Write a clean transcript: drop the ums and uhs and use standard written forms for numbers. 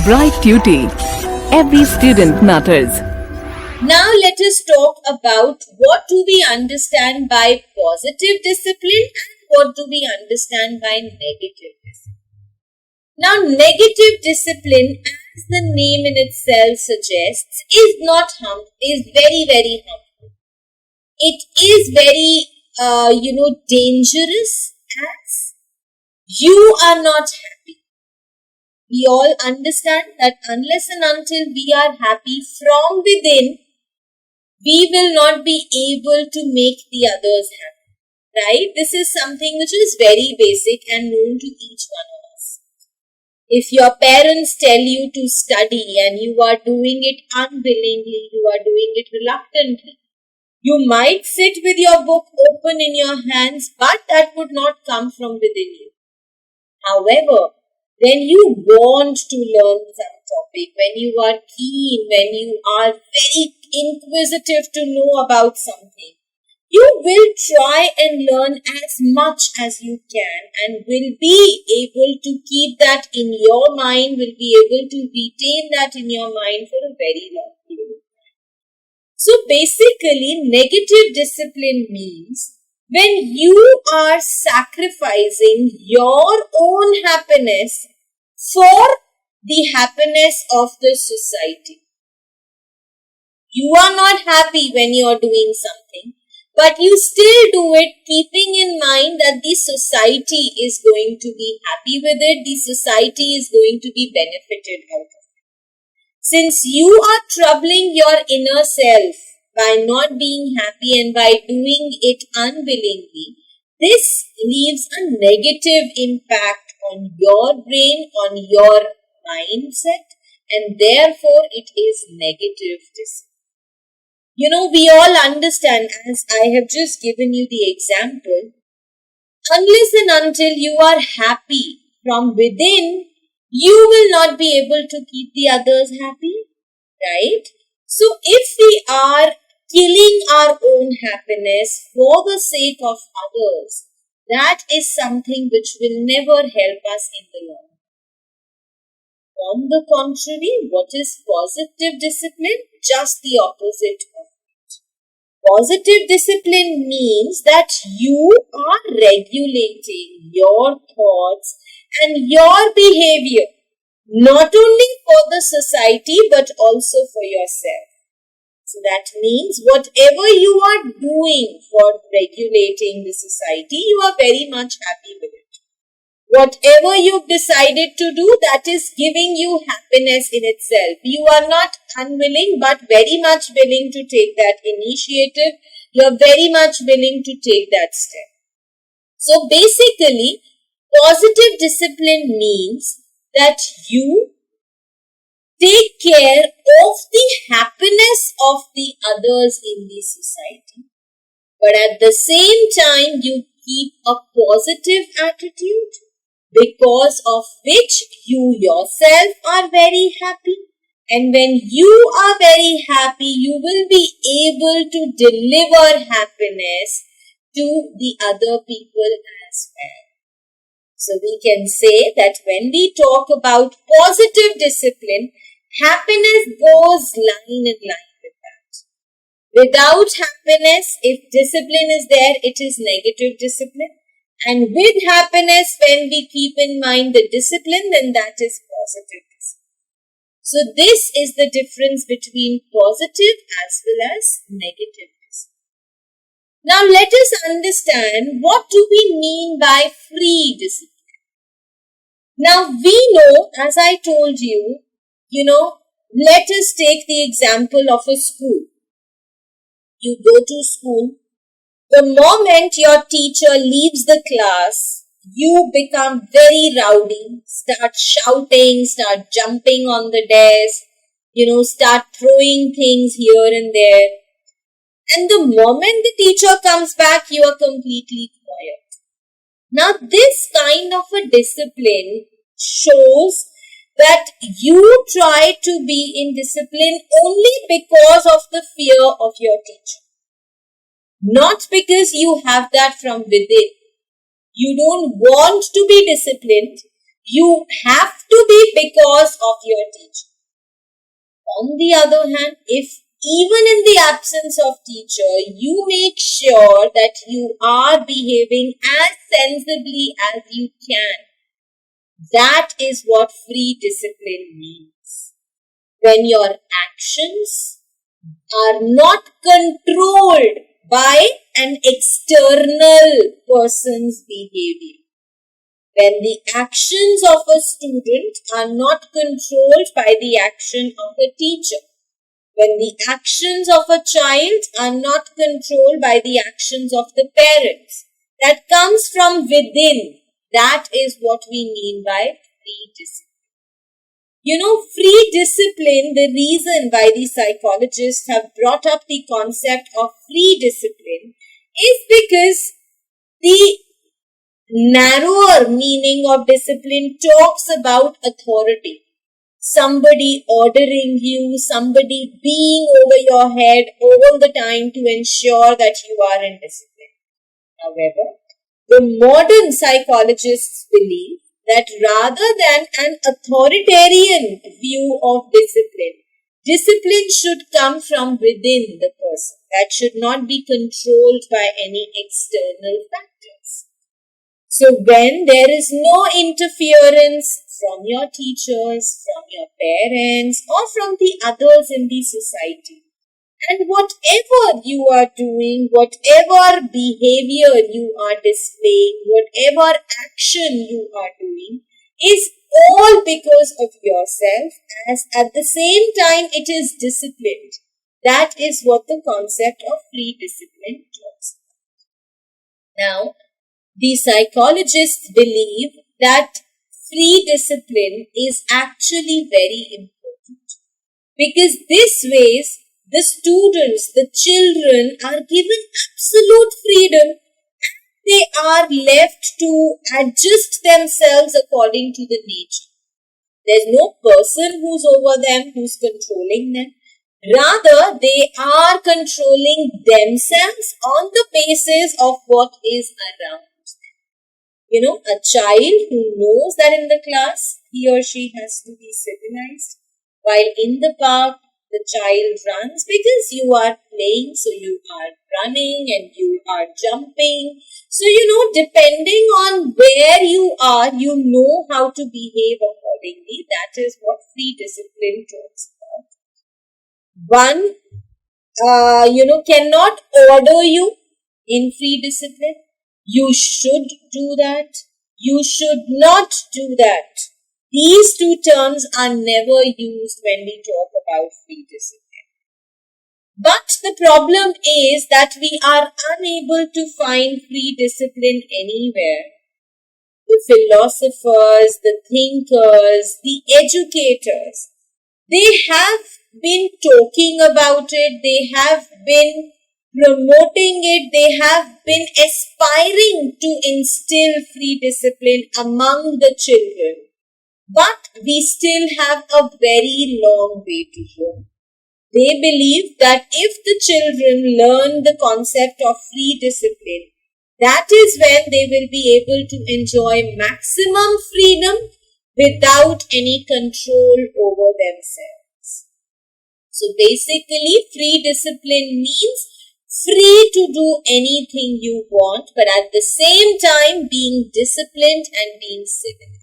Bright Tuty. Every student matters. Now let us talk about what do we understand by positive discipline and what do we understand by negative discipline. Now negative discipline, as the name in itself suggests, is very, very harmful. It is very, dangerous as you are not happy. We all understand that unless and until we are happy from within, we will not be able to make the others happy, right? This is something which is very basic and known to each one of us. If your parents tell you to study and you are doing it unwillingly, you are doing it reluctantly, you might sit with your book open in your hands, but that would not come from within you. However, when you want to learn some topic, when you are keen, when you are very inquisitive to know about something, you will try and learn as much as you can and will be able to keep that in your mind, will be able to retain that in your mind for a very long period of time. So basically, negative discipline means when you are sacrificing your own happiness for the happiness of the society. You are not happy when you are doing something, but you still do it keeping in mind that the society is going to be happy with it, the society is going to be benefited out of it. Since you are troubling your inner self by not being happy and by doing it unwillingly, this leaves a negative impact on your brain, on your mindset, and therefore it is negative discipline. We all understand, as I have just given you the example, unless and until you are happy from within, you will not be able to keep the others happy, right? So if we are killing our own happiness for the sake of others, that is something which will never help us in the long run. On the contrary, what is positive discipline? Just the opposite of it. Positive discipline means that you are regulating your thoughts and your behavior, not only for the society but also for yourself. So that means whatever you are doing for regulating the society, you are very much happy with it. Whatever you've decided to do, that is giving you happiness in itself. You are not unwilling but very much willing to take that initiative. You are very much willing to take that step. So basically, positive discipline means that you take care of the happiness of the others in the society, but at the same time you keep a positive attitude, because of which you yourself are very happy, and when you are very happy, you will be able to deliver happiness to the other people as well. So we can say that when we talk about positive discipline, happiness goes line in line with that. Without happiness, if discipline is there, it is negative discipline. And with happiness, when we keep in mind the discipline, then that is positive discipline. So this is the difference between positive as well as negative discipline. Now let us understand, what do we mean by free discipline? Now we know, as I told you, let us take the example of a school. You go to school. The moment your teacher leaves the class, you become very rowdy, start shouting, start jumping on the desk, start throwing things here and there. And the moment the teacher comes back, you are completely quiet. Now this kind of a discipline shows that you try to be in discipline only because of the fear of your teacher. Not because you have that from within. You don't want to be disciplined, You have to be because of your teacher. On the other hand, if even in the absence of teacher, you make sure that you are behaving as sensibly as you can, that is what free discipline means. When your actions are not controlled by an external person's behavior. When the actions of a student are not controlled by the action of a teacher. When the actions of a child are not controlled by the actions of the parents. That comes from within. That is what we mean by free discipline. Free discipline, the reason why the psychologists have brought up the concept of free discipline is because the narrower meaning of discipline talks about authority. Somebody ordering you, somebody being over your head all the time to ensure that you are in discipline. However, the modern psychologists believe that rather than an authoritarian view of discipline, discipline should come from within the person. That should not be controlled by any external factors. So when there is no interference from your teachers, from your parents, or from the others in the society, and whatever you are doing, whatever behavior you are displaying, whatever action you are doing is all because of yourself, as at the same time it is disciplined. That is what the concept of free discipline talks about. Now, the psychologists believe that free discipline is actually very important because this ways the students, the children are given absolute freedom. They are left to adjust themselves according to the nature. There's no person who's over them, who's controlling them. Rather, they are controlling themselves on the basis of what is around them. A child who knows that in the class, he or she has to be civilized, while in the park, the child runs because you are playing, so you are running and you are jumping. So, depending on where you are, you know how to behave accordingly. That is what free discipline talks about. One, cannot order you in free discipline. You should do that. You should not do that. These two terms are never used when we talk about free discipline. But the problem is that we are unable to find free discipline anywhere. The philosophers, the thinkers, the educators, they have been talking about it, they have been promoting it, they have been aspiring to instill free discipline among the children. But we still have a very long way to go. They believe that if the children learn the concept of free discipline, that is when they will be able to enjoy maximum freedom without any control over themselves. So basically, free discipline means free to do anything you want, but at the same time being disciplined and being civilized.